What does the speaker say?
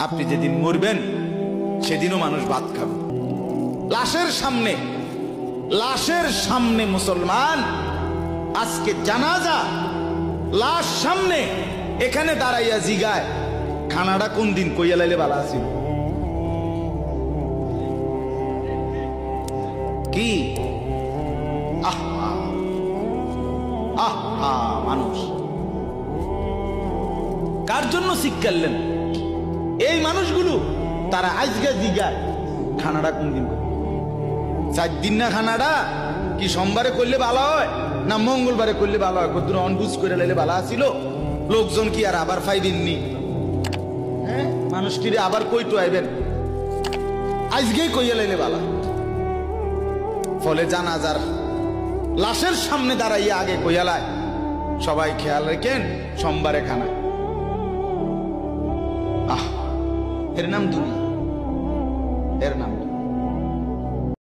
আপনি যেদিন মরবেন সেদিনও মানুষ ভাত খাবে। লাশের সামনে মুসলমান আজকে জানাজা, লাশ সামনে, এখানে দাঁড়াইয়া জিগায় খানাটা কোন দিন কইয়া লাইলে ভালো আছিল। কি আহা আহা, মানুষ কার জন্য শিক্ষালেন? এই মানুষগুলো তারা আজকে জিগায় খানাটা কোন দিন, 4 দিন না খানাটা কি সোমবারে করলে ভালো হয় না মঙ্গলবারে করলে ভালো হয়? কত অনবুঝ করে লাইলে ভালো আছিল, লোকজন কি আর আবার পাইবেননি? হ্যাঁ, মানুষটিরে আবার কইতো আইবেন, আজকেই কইয়া লাইলে ভালো। ফলে জানাজার লাশের সামনে দাঁড়াইয়া আগে কইয়ালায় সবাই খেয়াল রেখেন সোমবারে খানা। আহ, এর নাম দুনিয়া, এর নাম